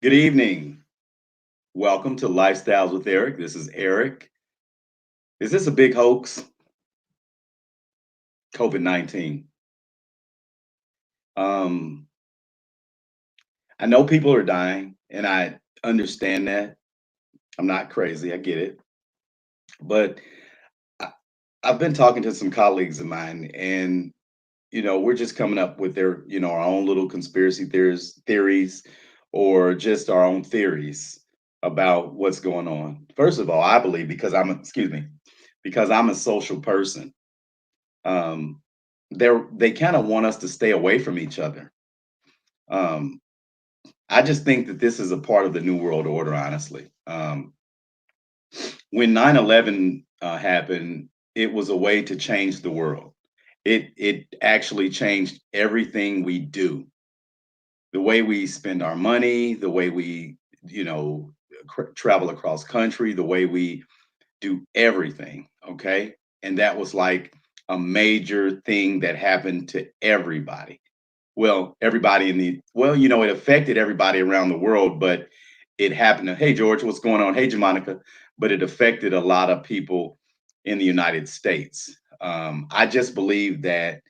Good evening. Welcome to Lifestyles with Eric. This is Eric. Is this a big hoax? COVID-19. Um, I know people are dying, and I understand that. I'm not crazy. I get it. But I, I've been talking to some colleagues of mine, and we're just coming up with our own little conspiracy theories, or just our own theories about what's going on. First of all, I believe because I'm a social person. um, they kind of want us to stay away from each other. Um, I just think that this is a part of the new world order. Honestly, when 9/11 happened, it was a way to change the world. It actually changed everything we do, the way we spend our money, the way we you know travel across country, the way we do everything. Okay, and that was like a major thing that happened to everybody. Well, everybody in the well, it affected everybody around the world, but it happened to, hey George, what's going on? Hey Jamonica, but it affected a lot of people in the United States. I just believe that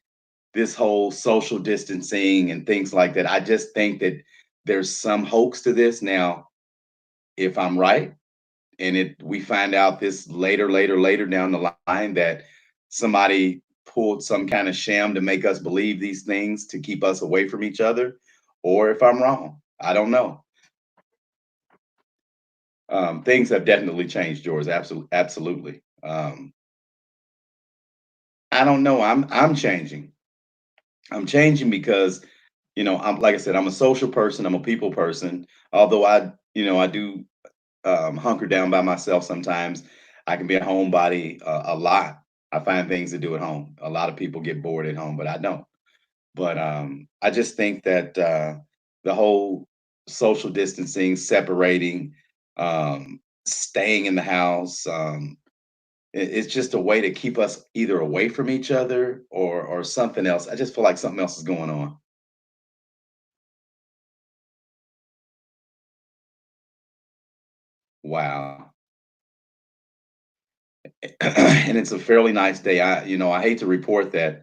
this whole social distancing and things like that, I just think that there's some hoax to this. Now, if I'm right, and it we find out this later down the line that somebody pulled some kind of sham to make us believe these things to keep us away from each other, or if I'm wrong, I don't know. Things have definitely changed, George. Absolutely. I don't know. I'm changing. I'm changing because I'm, like I said, I'm a social person. I'm a people person. Although I do hunker down by myself sometimes. I can be a homebody a lot. I find things to do at home. A lot of people get bored at home, but I don't. But I just think that the whole social distancing, separating, staying in the house, it's just a way to keep us either away from each other or something else. I just feel like something else is going on. Wow. And it's a fairly nice day. I hate to report that.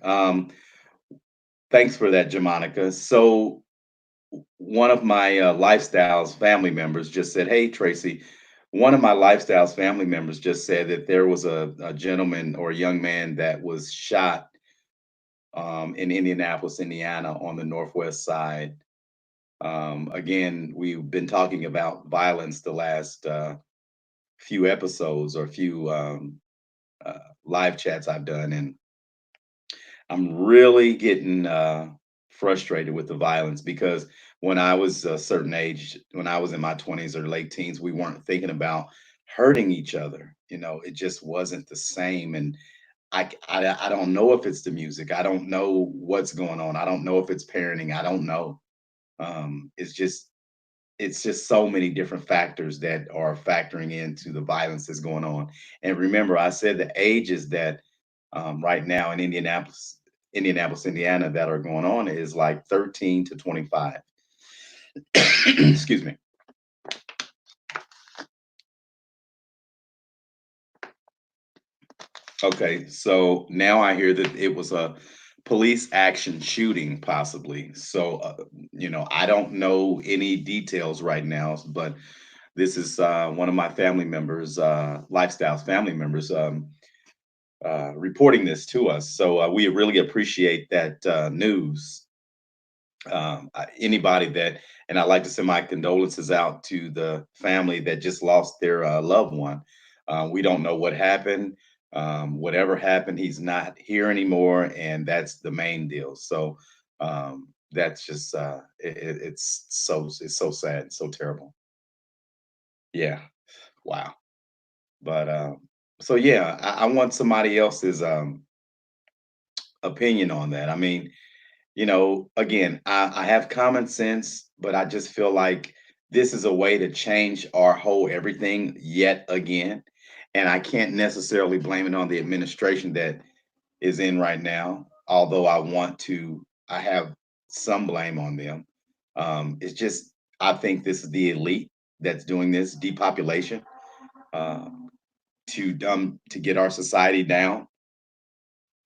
Thanks for that, Jamonica. So, one of my Lifestyles family members just said, "Hey, Tracy." One of my Lifestyles family members just said that there was a gentleman or a young man that was shot in Indianapolis, Indiana, on the northwest side. Again, we've been talking about violence the last few episodes or few live chats I've done, and I'm really getting frustrated with the violence because when I was a certain age, when I was in my 20s or late teens, we weren't thinking about hurting each other. It just wasn't the same. And I don't know if it's the music. I don't know what's going on. I don't know if it's parenting. I don't know. It's just so many different factors that are factoring into the violence that's going on. And remember, I said the ages that right now in Indianapolis, Indiana, that are going on is like 13 to 25. Excuse me. Okay, so now I hear that it was a police action shooting, possibly. So, I don't know any details right now, but this is one of my family members, Lifestyles family members, reporting this to us. So we really appreciate that news. Anybody that, and I'd like to send my condolences out to the family that just lost their loved one. We don't know what happened. Whatever happened, he's not here anymore, and that's the main deal. So that's just it's so sad, and so terrible. Yeah, wow. But so yeah, I want somebody else's opinion on that. I mean, again, I have common sense, but I just feel like this is a way to change our whole everything yet again. And I can't necessarily blame it on the administration that is in right now, although I have some blame on them. It's just, I think this is the elite that's doing this depopulation, uh, to get our society down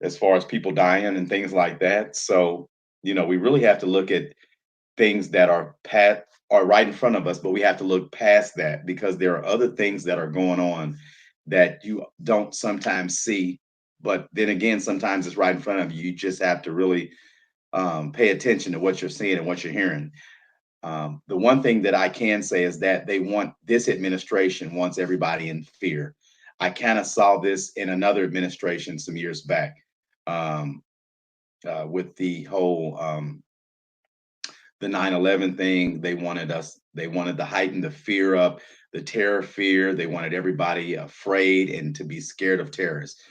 as far as people dying and things like that. So, we really have to look at things that are right in front of us, but we have to look past that because there are other things that are going on that you don't sometimes see. But then again, sometimes it's right in front of you. You just have to really pay attention to what you're seeing and what you're hearing. The one thing that I can say is that this administration wants everybody in fear. I kind of saw this in another administration some years back, um, with the 9/11 thing. They wanted to heighten the fear up, the terror fear. They wanted everybody afraid and to be scared of terrorists.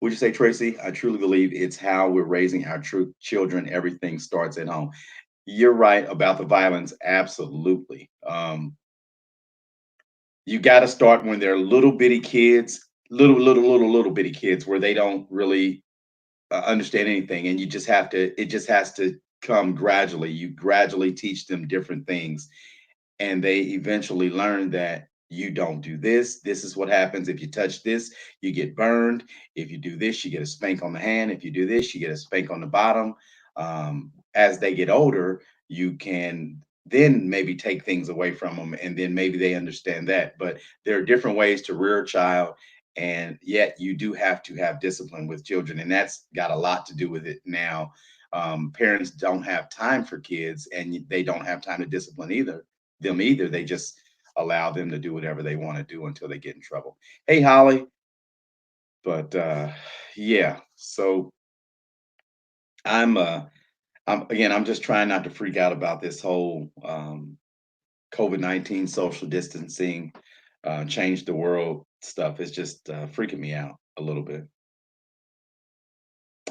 Would you say, Tracy? I truly believe it's how we're raising our true children. Everything starts at home. You're right about the violence. Absolutely. You got to start when they're little bitty kids, little bitty kids, where they don't really understand anything, and you just have to. It just has to come gradually. You gradually teach them different things, and they eventually learn that you don't do this. This is what happens if you touch this, you get burned. If you do this, you get a spank on the hand. If you do this, you get a spank on the bottom. As they get older, you can then maybe take things away from them, and then maybe they understand that. But there are different ways to rear a child, and yet you do have to have discipline with children, and that's got a lot to do with it now. Parents don't have time for kids, and they don't have time to discipline either. They just allow them to do whatever they want to do until they get in trouble. Hey, Holly, but yeah. So I'm I'm just trying not to freak out about this whole COVID-19 social distancing, change the world stuff. It's just freaking me out a little bit.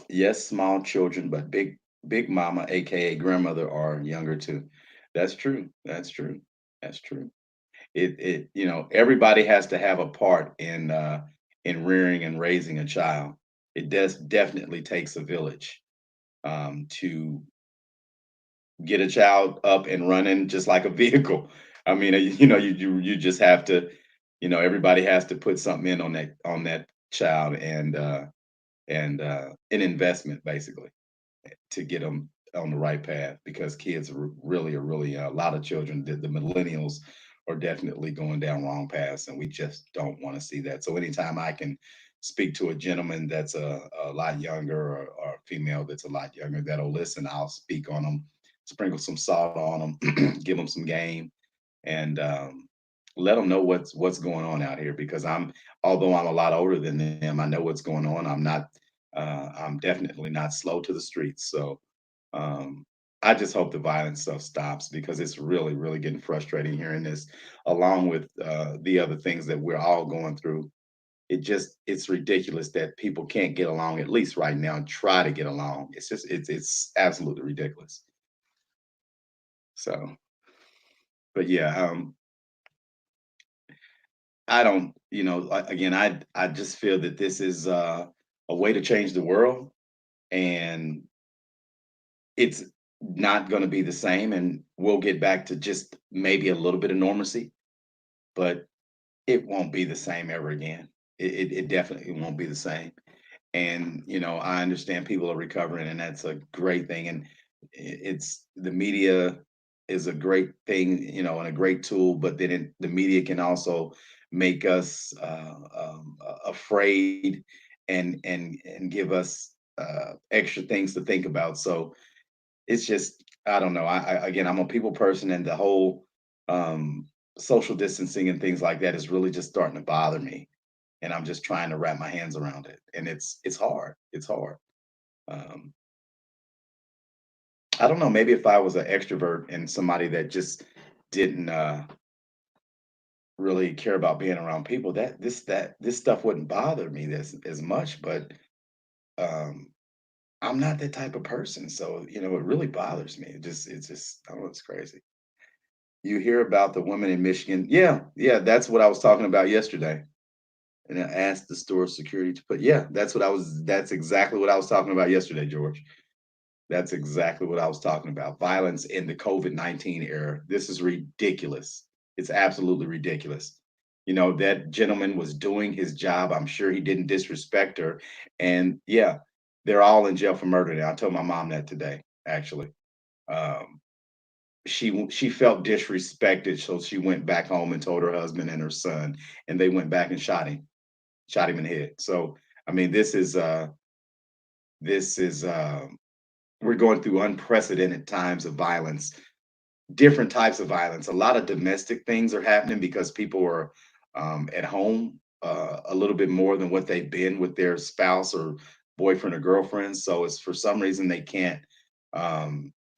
Yes, small children, but big mama, aka grandmother, are younger too. That's true. That's true. That's true. Everybody has to have a part in rearing and raising a child. It does definitely takes a village to get a child up and running just like a vehicle. I mean, you just have to, everybody has to put something in on that child, and an investment basically to get them on the right path, because kids are really a lot of children. The millennials are definitely going down wrong paths, and we just don't want to see that. So anytime I can speak to a gentleman that's a lot younger, or a female that's a lot younger that'll listen, I'll speak on them, sprinkle some salt on them, give them some game, and let them know what's going on out here. Because although I'm a lot older than them, I know what's going on. I'm definitely not slow to the streets. So um, I just hope the violent stuff stops, because it's really, really getting frustrating hearing this, along with the other things that we're all going through. It's ridiculous that people can't get along, at least right now, and try to get along. It's absolutely ridiculous. So, but yeah, I don't, again, I just feel that this is a way to change the world, and it's not going to be the same, and we'll get back to just maybe a little bit of normalcy, but it won't be the same ever again. It definitely won't be the same. And I understand people are recovering, and that's a great thing. And it's the media is a great thing, and a great tool, but then the media can also make us afraid, and give us extra things to think about. So it's just, I don't know. Again, I'm a people person, and the whole um, social distancing and things like that is really just starting to bother me, and I'm just trying to wrap my hands around it, and it's hard. It's hard. Um, I don't know. Maybe if I was an extrovert and somebody that just didn't really care about being around people, this stuff wouldn't bother me as much. But um, I'm not that type of person, so it really bothers me. It's just, I don't know, it's crazy. You hear about the woman in Michigan. Yeah, yeah, that's what I was talking about yesterday. And I asked the store security to put, yeah, that's exactly what I was talking about yesterday, George. That's exactly what I was talking about. Violence in the COVID-19 era. This is ridiculous. It's absolutely ridiculous. You know, that gentleman was doing his job. I'm sure he didn't disrespect her. And yeah, they're all in jail for murder now. I told my mom that today, actually. Um, she felt disrespected, so she went back home and told her husband and her son, and they went back and shot him in the head. So I mean, this is we're going through unprecedented times of violence, different types of violence. A lot of domestic things are happening because people are at home a little bit more than what they've been with their spouse or boyfriend or girlfriend. So it's for some reason they can't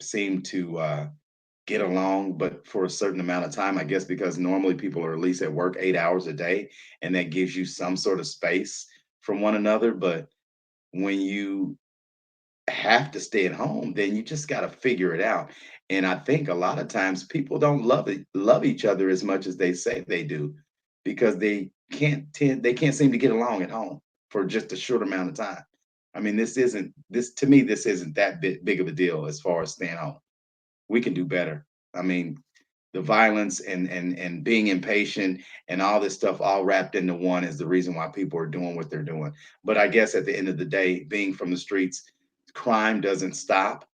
seem to get along, but for a certain amount of time, I guess because normally people are at least at work 8 hours a day, and that gives you some sort of space from one another. But when you have to stay at home, then you just got to figure it out. And I think a lot of times people don't love each other as much as they say they do because they can't seem to get along at home for just a short amount of time. I mean, this to me this isn't that big of a deal as far as staying home. We can do better. I mean, the violence and being impatient and all this stuff all wrapped into one is the reason why people are doing what they're doing. But I guess at the end of the day, being from the streets, crime doesn't stop.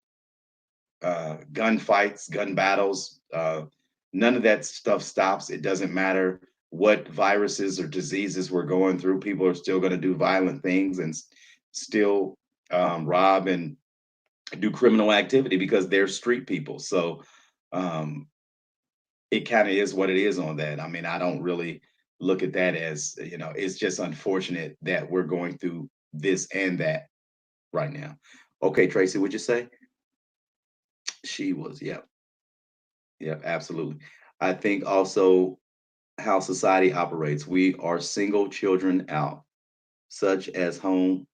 Gunfights, gun battles, none of that stuff stops. It doesn't matter what viruses or diseases we're going through. People are still going to do violent things and still rob and do criminal activity because they're street people. So um, it kind of is what it is on that. I mean, I don't really look at that as, it's just unfortunate that we're going through this and that right now. Okay, Tracy, would you say? She was, yeah, yeah, absolutely. I think also how society operates. We are single children out. Such as homeschooling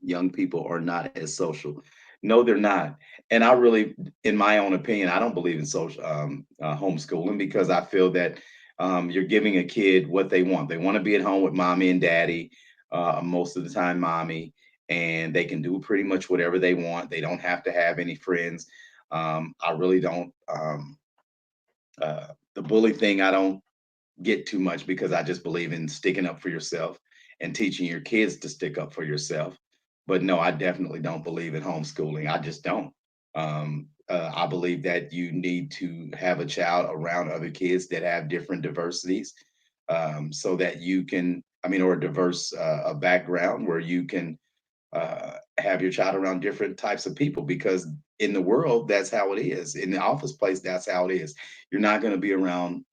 young people are not as social. No, they're not. And I really, in my own opinion, I don't believe in social homeschooling because I feel that you're giving a kid what they want. They want to be at home with mommy and daddy, most of the time mommy, and they can do pretty much whatever they want. They don't have to have any friends. I really don't. The bully thing, I don't get too much because I just believe in sticking up for yourself and teaching your kids to stick up for yourself. But no, I definitely don't believe in homeschooling. I just don't. I believe that you need to have a child around other kids that have different diversities so that you can, I mean, or a diverse a background where you can have your child around different types of people because in the world that's how it is in the office place that's how it is. You're not going to be around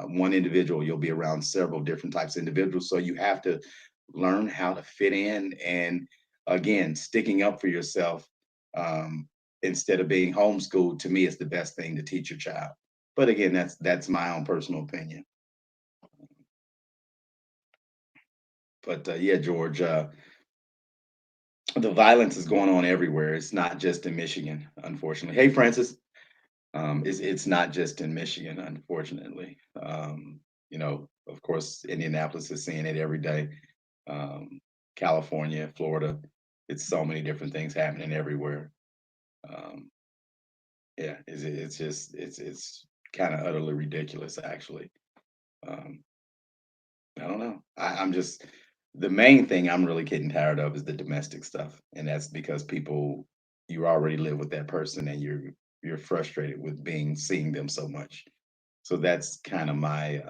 one individual, you'll be around several different types of individuals, so you have to learn how to fit in and again sticking up for yourself um, instead of being homeschooled to me is the best thing to teach your child. But again, that's my own personal opinion. But yeah, George, the violence is going on everywhere. It's not just in Michigan, unfortunately. Hey, Francis, it's not just in Michigan, unfortunately. Of course, Indianapolis is seeing it every day. Um, California, Florida, it's so many different things happening everywhere. Um, yeah, it's kind of utterly ridiculous, actually. Um, I don't know. I'm just the main thing I'm really getting tired of is the domestic stuff, and that's because people you already live with that person, and you're frustrated with being seeing them so much. So that's kind of my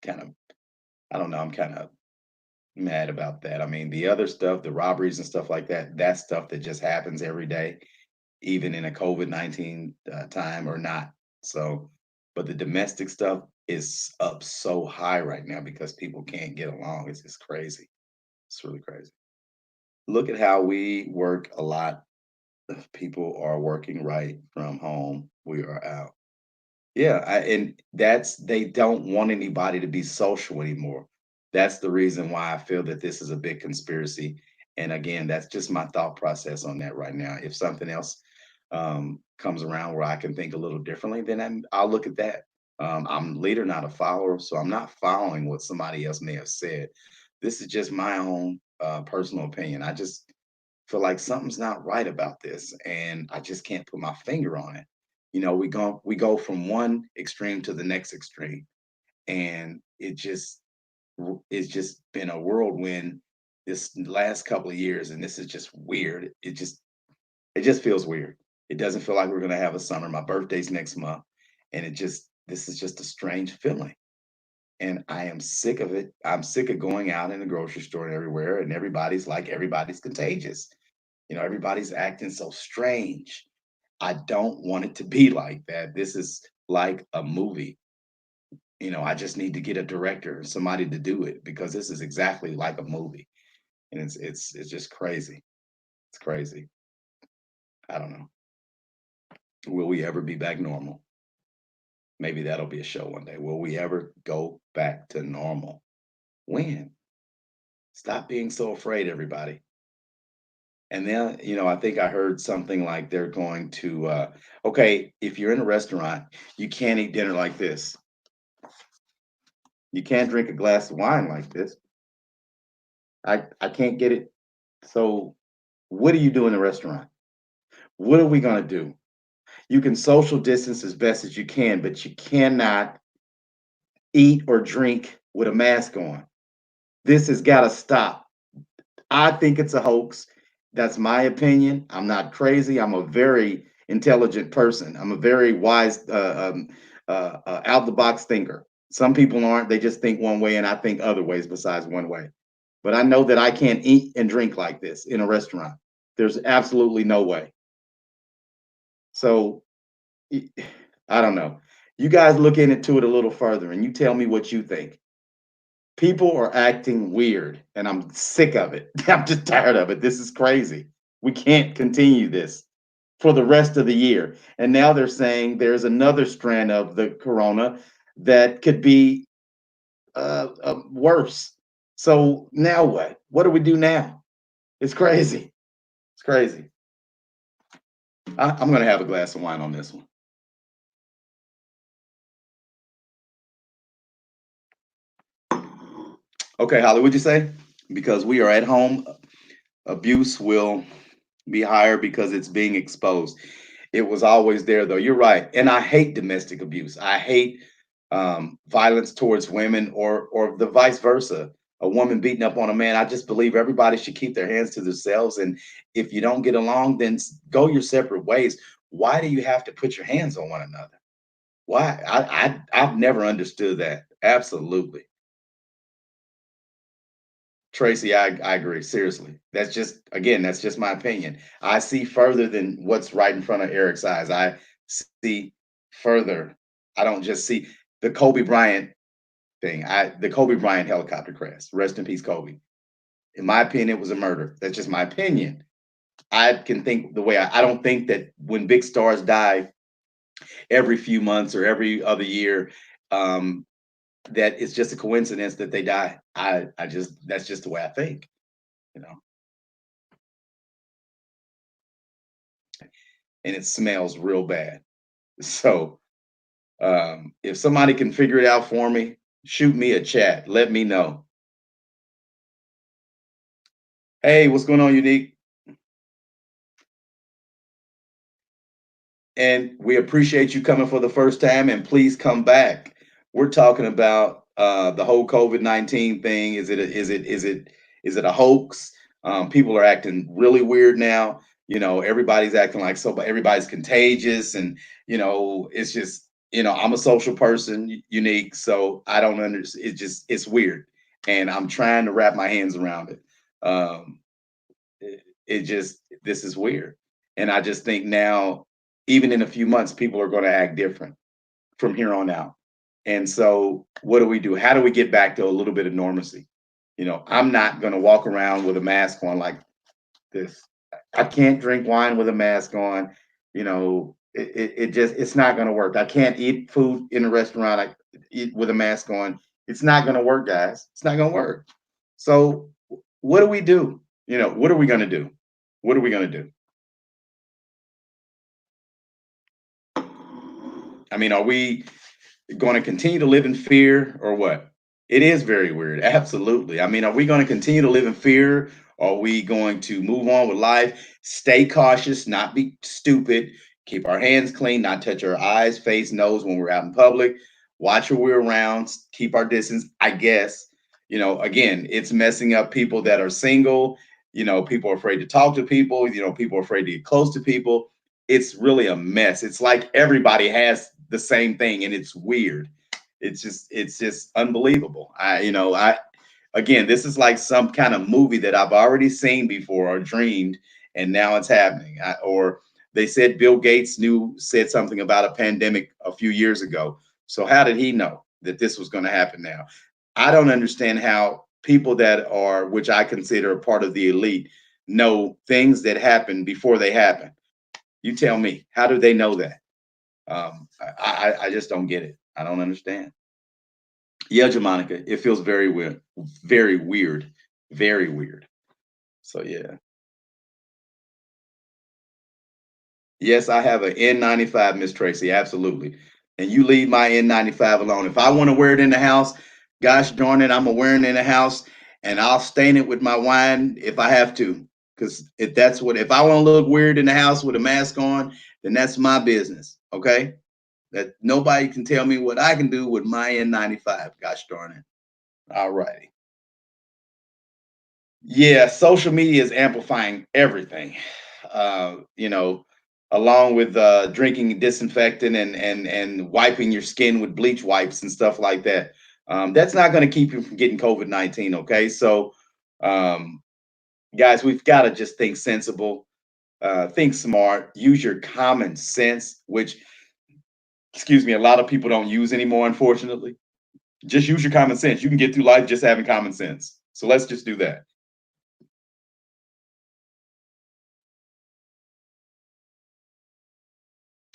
kind of I don't know. I'm kind of mad about that. I mean, the other stuff, the robberies and stuff like that, that's stuff that just happens every day, even in a COVID-19 time or not. So, but the domestic stuff is up so high right now because people can't get along. It's just crazy. It's really crazy. Look at how we work a lot of people are working right from home. We are out. Yeah, and that's they don't want anybody to be social anymore. That's the reason why I feel that this is a big conspiracy. And again, that's just my thought process on that right now. If something else comes around where I can think a little differently, then I'll look at that. I'm a leader, not a follower, so I'm not following what somebody else may have said. This is just my own personal opinion. I just feel like something's not right about this, and I just can't put my finger on it. We go from one extreme to the next extreme, and it's just been a whirlwind this last couple of years, and this is just weird. It just feels weird. It doesn't feel like we're gonna have a summer. My birthday's next month, and this is just a strange feeling. And I am sick of it. I'm sick of going out in the grocery store and everywhere, and everybody's contagious. Everybody's acting so strange. I don't want it to be like that. This is like a movie. I just need to get a director and somebody to do it because this is exactly like a movie. And it's just crazy. It's crazy. I don't know. Will we ever be back normal? Maybe that'll be a show one day. Will we ever go back to normal? When? Stop being so afraid, everybody. And then, I think I heard something like they're going to, okay, if you're in a restaurant, you can't eat dinner like this. You can't drink a glass of wine like this. I can't get it. So, what do you do in a restaurant? What are we going to do? You can social distance as best as you can, but you cannot eat or drink with a mask on. This has got to stop. I think it's a hoax. That's my opinion. I'm not crazy. I'm a very intelligent person. I'm a very wise, out the box thinker. Some people aren't. They just think one way, and I think other ways besides one way. But I know that I can't eat and drink like this in a restaurant. There's absolutely no way. So I don't know. You guys look into it a little further and you tell me what you think. People are acting weird and I'm sick of it. I'm just tired of it. This is crazy. We can't continue this for the rest of the year. And now they're saying there's another strand of the corona that could be worse. So now what? What do we do now? It's crazy. It's crazy. I'm going to have a glass of wine on this one. Okay, Holly, what'd you say? Because we are at home, abuse will be higher because it's being exposed. It was always there, though. You're right, and I hate domestic abuse. I hate violence towards women, or the vice versa. A woman beating up on a man. I just believe everybody should keep their hands to themselves, and if you don't get along, then go your separate ways. Why do you have to put your hands on one another? Why? I've never understood that. Absolutely. Tracy, I agree. Seriously. That's just my opinion. I see further than what's right in front of Eric's eyes. I see further. I don't just see the Kobe Bryant thing. The Kobe Bryant helicopter crash. Rest in peace, Kobe. In my opinion, it was a murder. That's just my opinion. I can think the way I don't think that when big stars die every few months or every other year, um, that it's just a coincidence that they die. I just that's just the way I think, you know. And it smells real bad. So if somebody can figure it out for me, shoot me a chat. Let me know. Hey, what's going on, Unique? And we appreciate you coming for the first time, and please come back. We're talking about the whole COVID-19 thing. Is it a hoax? People are acting really weird now. Everybody's acting like so, but everybody's contagious, and it's just I'm a social person, Unique, so I don't understand. It's weird, and I'm trying to wrap my hands around it. Um, it just this is weird, and I just think now, even in a few months, people are going to act different from here on out. And so what do we do? How do we get back to a little bit of normalcy? I'm not going to walk around with a mask on like this. I can't drink wine with a mask on. It's not going to work. I can't eat food in a restaurant eat with a mask on. It's not going to work, guys. It's not going to work. So what do we do? What are we going to do? What are we going to do? I mean, are we going to continue to live in fear or what? It is very weird. Absolutely. I mean, are we going to continue to live in fear, Are we going to move on with life, stay cautious, not be stupid, keep our hands clean, not touch our eyes, face, nose when we're out in public, watch who we're around, keep our distance? I guess, again, it's messing up people that are single. People are afraid to talk to people. People are afraid to get close to people. It's really a mess. It's like everybody has the same thing, and it's weird. It's just unbelievable. I again, this is like some kind of movie that I've already seen before or dreamed, and now it's happening. Or they said Bill Gates said something about a pandemic a few years ago. So how did he know that this was going to happen now? I don't understand how people that are, which I consider a part of the elite, know things that happen before they happen. You tell me, how do they know that? I just don't get it. I don't understand. Yeah, Jamonica, it feels very weird, very weird, very weird. So yeah, yes, I have an N95, Miss Tracy, absolutely. And you leave my N95 alone. If I want to wear it in the house, gosh darn it, I'm gonna wear it in the house, and I'll stain it with my wine if I have to. Because if I want to look weird in the house with a mask on, then that's my business. Okay, that nobody can tell me what I can do with my N95. Gosh darn it. All righty. Yeah, social media is amplifying everything. You know, along with drinking disinfectant and wiping your skin with bleach wipes and stuff like that. That's not going to keep you from getting COVID-19. Okay, so um, guys, we've got to just think sensible, think smart, use your common sense, which, excuse me, a lot of people don't use anymore. Unfortunately, just use your common sense. You can get through life just having common sense. So let's just do that.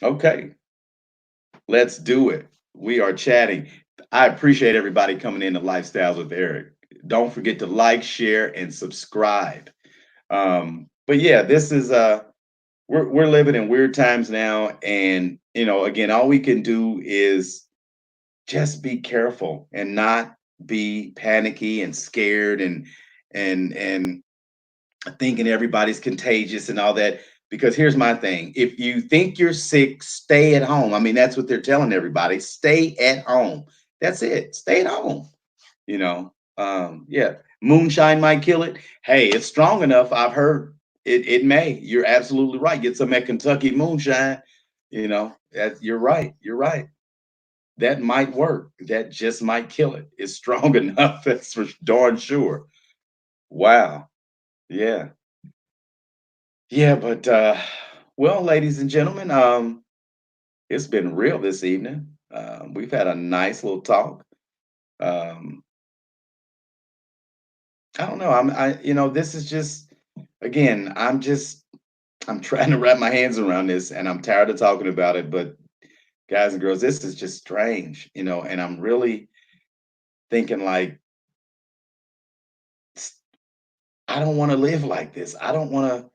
Okay. Let's do it. We are chatting. I appreciate everybody coming in to Lifestyles with Eric. Don't forget to like, share, and subscribe. But yeah, this is we're living in weird times now, and again, all we can do is just be careful and not be panicky and scared and thinking everybody's contagious and all that. Because here's my thing: if you think you're sick, stay at home. I mean, that's what they're telling everybody: stay at home. That's it. Stay at home. Yeah, moonshine might kill it. Hey, it's strong enough. I've heard it may. You're absolutely right. Get some at Kentucky moonshine. You're right. You're right. That might work. That just might kill it. It's strong enough. That's for darn sure. Wow. Yeah. Yeah, but well, ladies and gentlemen, it's been real this evening. We've had a nice little talk. Um, I don't know. This is just again, I'm trying to wrap my hands around this, and I'm tired of talking about it. But guys and girls, this is just strange, and I'm really thinking like, s- I don't want to live like this. I don't want to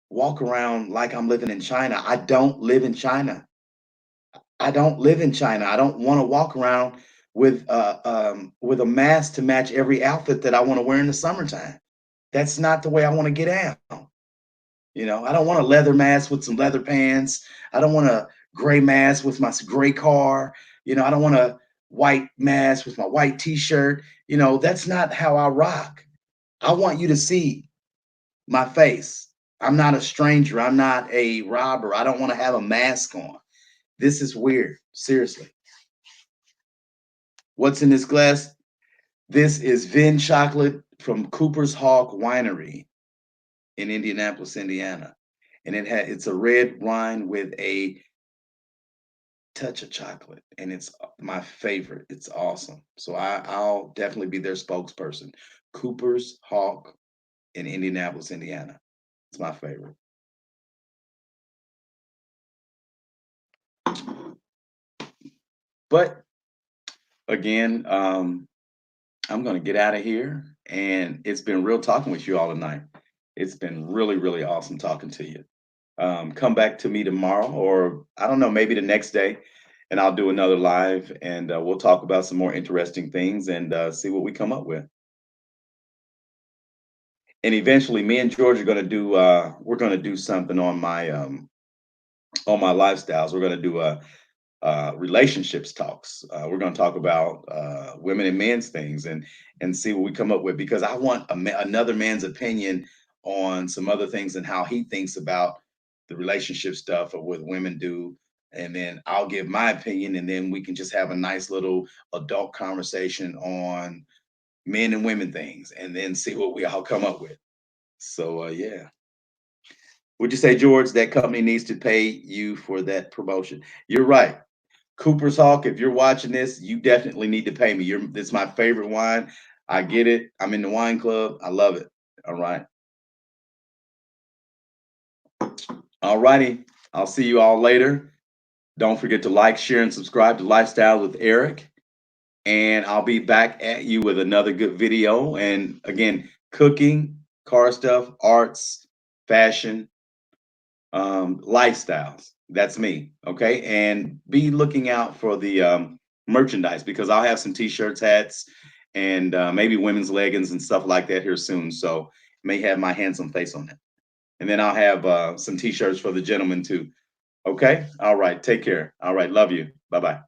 walk around like I'm living in China. I don't live in China. I don't live in China. I don't want to walk around with a mask to match every outfit that I want to wear in the summertime. That's not the way I want to get out. I don't want a leather mask with some leather pants. I don't want a gray mask with my gray car. I don't want a white mask with my white t-shirt. That's not how I rock. I want you to see my face. I'm not a stranger. I'm not a robber. I don't want to have a mask on. This is weird. Seriously. What's in this glass? This is Vin chocolate from Cooper's Hawk Winery in Indianapolis, Indiana. And it's a red wine with a touch of chocolate, and it's my favorite. It's awesome. So I'll definitely be their spokesperson. Cooper's Hawk in Indianapolis, Indiana. It's my favorite. But again, I'm going to get out of here. And it's been real talking with you all tonight. It's been really, really awesome talking to you. Come back to me tomorrow, or I don't know, maybe the next day, and I'll do another live and we'll talk about some more interesting things and see what we come up with. And eventually, me and George are going to do. We're going to do something on my lifestyles. We're going to do a relationships talks. We're going to talk about women and men's things and see what we come up with because I want another man's opinion on some other things and how he thinks about the relationship stuff or what women do. And then I'll give my opinion, and then we can just have a nice little adult conversation on men and women things, and then see what we all come up with. So yeah, would you say, George, that company needs to pay you for that promotion? You're right. Cooper's Hawk, if you're watching this, you definitely need to pay me. It's my favorite wine. I get it. I'm in the wine club. I love it. All right. All righty. I'll see you all later. Don't forget to like, share, and subscribe to Lifestyle with Eric. And I'll be back at you with another good video. And again, cooking, car stuff, arts, fashion, lifestyles. That's me. Okay. And be looking out for the merchandise because I'll have some t-shirts, hats, and maybe women's leggings and stuff like that here soon. So may have my handsome face on it. And then I'll have some t-shirts for the gentlemen too. Okay. All right. Take care. All right. Love you. Bye bye.